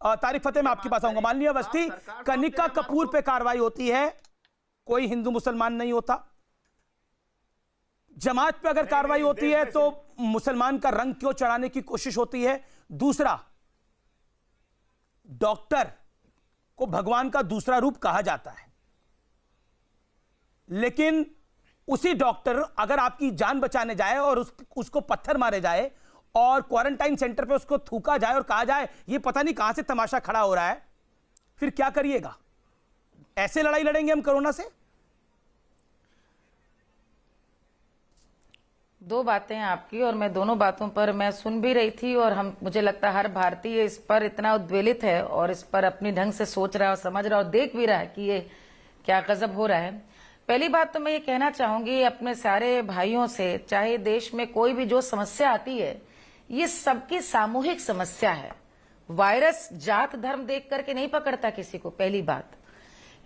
तारिक फतेह मैं आपके पास आऊंगा। मान लिया अवस्थी कनिका कपूर पे कार्रवाई होती है, कोई हिंदू मुसलमान नहीं होता। जमात पे अगर कार्रवाई होती है तो मुसलमान का रंग क्यों चढ़ाने की कोशिश होती है? दूसरा, डॉक्टर को भगवान का दूसरा रूप कहा जाता है, लेकिन उसी डॉक्टर अगर आपकी जान बचाने जाए और उसको पत्थर मारे जाए और क्वारंटाइन सेंटर पे उसको थूका जाए और कहा जाए ये पता नहीं कहां से तमाशा खड़ा हो रहा है, फिर क्या करिएगा? ऐसे लड़ाई लड़ेंगे हम कोरोना से? दो बातें हैं आपकी, और मैं दोनों बातों पर मैं सुन भी रही थी, और मुझे लगता है हर भारतीय इस पर इतना उद्वेलित है और इस पर अपनी ढंग से सोच रहा है और समझ रहा है और देख भी रहा है कि ये क्या गजब हो रहा है। पहली बात तो मैं ये कहना चाहूंगी अपने सारे भाइयों से, चाहे देश में कोई भी जो समस्या आती है, ये सबकी सामूहिक समस्या है। वायरस जात धर्म देख करके नहीं पकड़ता किसी को, पहली बात।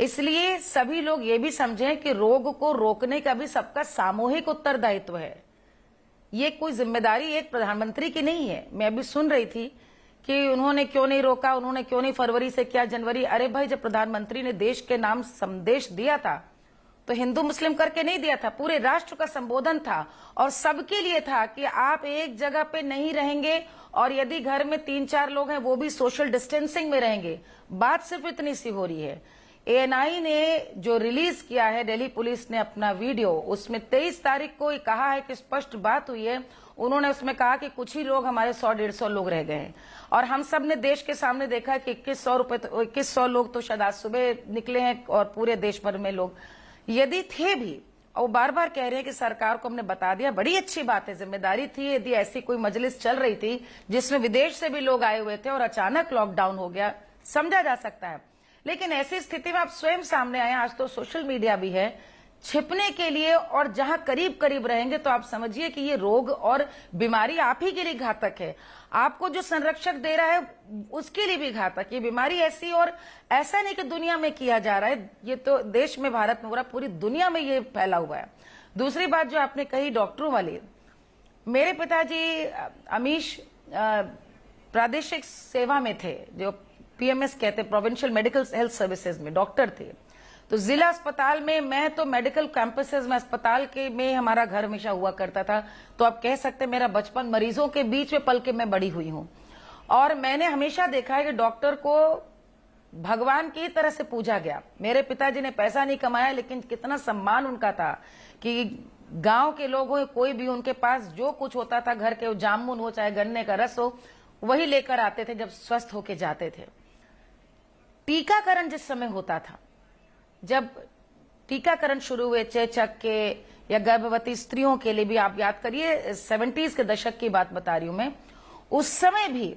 इसलिए सभी लोग ये भी समझें कि रोग को रोकने का भी सबका सामूहिक उत्तरदायित्व है। ये कोई जिम्मेदारी एक प्रधानमंत्री की नहीं है। मैं अभी सुन रही थी कि उन्होंने क्यों नहीं रोका, उन्होंने क्यों नहीं फरवरी से किया, जनवरी। अरे भाई, जब प्रधानमंत्री ने देश के नाम संदेश दिया था तो हिंदू मुस्लिम करके नहीं दिया था, पूरे राष्ट्र का संबोधन था और सबके लिए था कि आप एक जगह पे नहीं रहेंगे और यदि घर में 3-4 लोग हैं वो भी सोशल डिस्टेंसिंग में रहेंगे। बात सिर्फ इतनी सी हो रही है। एएनआई ने जो रिलीज किया है, दिल्ली पुलिस ने अपना वीडियो, उसमें 23 तारीख को कहा है कि स्पष्ट बात हुई है। उन्होंने उसमें कहा कि कुछ ही लोग हमारे 100-150 लोग रह गए हैं और हम सब ने देश के सामने देखा है कि 2100 लोग तो शायद आज सुबह निकले हैं और पूरे देश भर में लोग यदि थे भी, और बार बार कह रहे हैं कि सरकार को हमने बता दिया, बड़ी अच्छी बात है, जिम्मेदारी थी। यदि ऐसी कोई मजलिस चल रही थी जिसमें विदेश से भी लोग आए हुए थे और अचानक लॉकडाउन हो गया, समझा जा सकता है। लेकिन ऐसी स्थिति में आप स्वयं सामने आए, आज तो सोशल मीडिया भी है, छिपने के लिए, और जहां करीब करीब रहेंगे तो आप समझिए कि ये रोग और बीमारी आप ही के लिए घातक है। आपको जो संरक्षक दे रहा है उसके लिए भी घातक। ये बीमारी ऐसी, और ऐसा नहीं कि दुनिया में किया जा रहा है, ये तो देश में, भारत में हो रहा, पूरी दुनिया में ये फैला हुआ है। दूसरी बात जो आपने कही डॉक्टरों वाली, मेरे पिताजी अमीश प्रादेशिक सेवा में थे, जो पीएमएस कहते, प्रोविंशियल मेडिकल हेल्थ सर्विसेज में डॉक्टर थे। तो जिला अस्पताल में, मैं तो मेडिकल कैंपसेस में, अस्पताल के में हमारा घर हमेशा हुआ करता था। तो आप कह सकते हैं मेरा बचपन मरीजों के बीच में पल के मैं बड़ी हुई हूं, और मैंने हमेशा देखा है कि डॉक्टर को भगवान की तरह से पूजा गया। मेरे पिताजी ने पैसा नहीं कमाया, लेकिन कितना सम्मान उनका था कि गांव के लोग हो, कोई भी, उनके पास जो कुछ होता था, घर के जामुन हो चाहे गन्ने का रस हो, वही लेकर आते थे जब स्वस्थ होके जाते थे। टीकाकरण जिस समय होता था, जब टीकाकरण शुरू हुए चेचक के या गर्भवती स्त्रियों के लिए भी, आप याद करिए 70s के दशक की बात बता रही हूं मैं, उस समय भी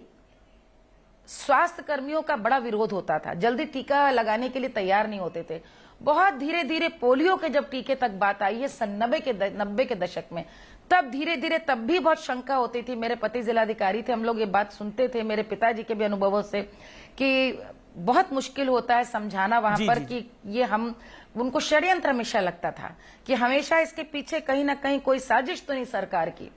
स्वास्थ्य कर्मियों का बड़ा विरोध होता था, जल्दी टीका लगाने के लिए तैयार नहीं होते थे। बहुत धीरे धीरे पोलियो के जब टीके तक बात आई है सन 90 के दशक में, तब धीरे धीरे, तब भी बहुत शंका होती थी। मेरे पति जिलाधिकारी थे, हम लोग ये बात सुनते थे, मेरे पिताजी के भी अनुभवों से, कि बहुत मुश्किल होता है समझाना वहां पर कि ये हम, उनको षड्यंत्र हमेशा लगता था कि हमेशा इसके पीछे कहीं ना कहीं कोई साजिश तो नहीं सरकार की।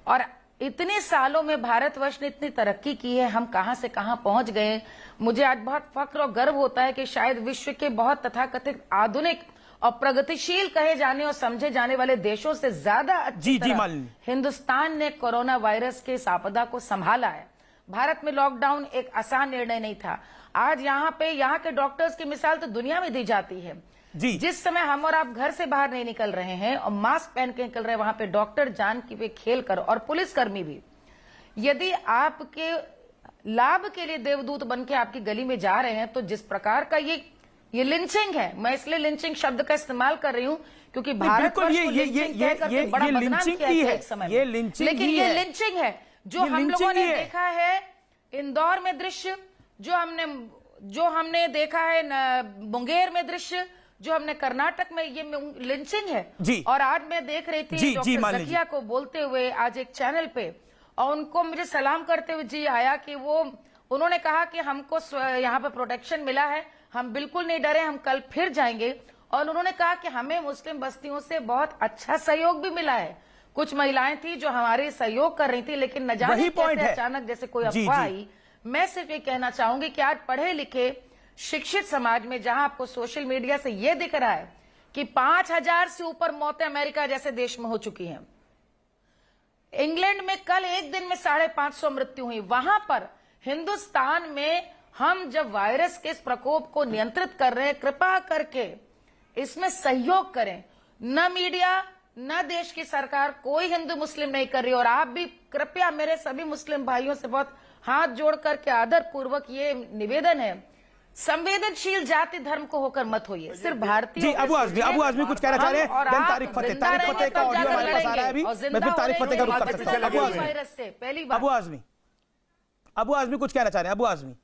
और इतने सालों में भारतवर्ष ने इतनी तरक्की की है, हम कहां से कहां पहुंच गए। मुझे आज बहुत फक्र और गर्व होता है कि शायद विश्व के बहुत तथाकथित आधुनिक और प्रगतिशील कहे जाने और समझे जाने वाले देशों से ज्यादा अच्छी तरह हिंदुस्तान ने कोरोना वायरस के इस आपदा को संभाला है। भारत में लॉकडाउन एक आसान निर्णय नहीं था। आज यहाँ के डॉक्टर्स की मिसाल तो दुनिया में दी जाती है। जिस समय हम और आप घर से बाहर नहीं निकल रहे हैं और मास्क पहन के निकल रहे हैं, वहां पे डॉक्टर जान की पे खेल कर, और पुलिसकर्मी भी, यदि आपके लाभ के लिए देवदूत बन के आपकी गली में जा रहे हैं, तो जिस प्रकार का ये लिंचिंग है, मैं इसलिए लिंचिंग शब्द का इस्तेमाल कर रही हूं क्योंकि भारत को बड़ा बदनाम किया है एक समय में, लेकिन ये लिंचिंग है जो हम लोगों ने देखा है इंदौर में दृश्य, जो हमने देखा है मुंगेर में दृश्य, जो हमने कर्नाटक में, ये लिंचिंग है। और आज मैं देख रही थी डॉक्टर जकिया को बोलते हुए आज एक चैनल पे, और उनको मुझे सलाम करते हुए जी आया कि उन्होंने कहा कि हमको यहाँ पे प्रोटेक्शन मिला है, हम बिल्कुल नहीं डरे, हम कल फिर जाएंगे। और उन्होंने कहा कि हमें मुस्लिम बस्तियों से बहुत अच्छा सहयोग भी मिला है। कुछ महिलाएं थी जो हमारे सहयोग कर रही थी, लेकिन न जाने कैसे अचानक जैसे कोई अफवाह आई, मैं सिर्फ ये कहना चाहूंगी कि आज पढ़े लिखे शिक्षित समाज में जहां आपको सोशल मीडिया से ये दिख रहा है कि 5000 से ऊपर मौतें अमेरिका जैसे देश में हो चुकी हैं, इंग्लैंड में कल एक दिन में 550 मृत्यु हुई, वहां पर हिंदुस्तान में हम जब वायरस के इस प्रकोप को नियंत्रित कर रहे हैं, कृपा करके इसमें सहयोग करें। न मीडिया न देश की सरकार, कोई हिंदू मुस्लिम नहीं कर रही। और आप भी कृपया मेरे सभी मुस्लिम भाइयों से बहुत हाथ जोड़ करके आदर पूर्वक ये निवेदन है, संवेदनशील जाति धर्म को होकर मत होइए। सिर्फ भारतीय जी अबू आजमी कुछ कहना चाह रहे हैं। देन तारिक फतेह का ऑडियो हमारे पास आ रहा है अभी, मैं फिर तारिक फतेह का रुख कर सकता हूं। अबू आजमी कुछ कहना चाह रहे हैं। अबू आजमी कुछ कहना चाह रहे हैं। अबू आजमी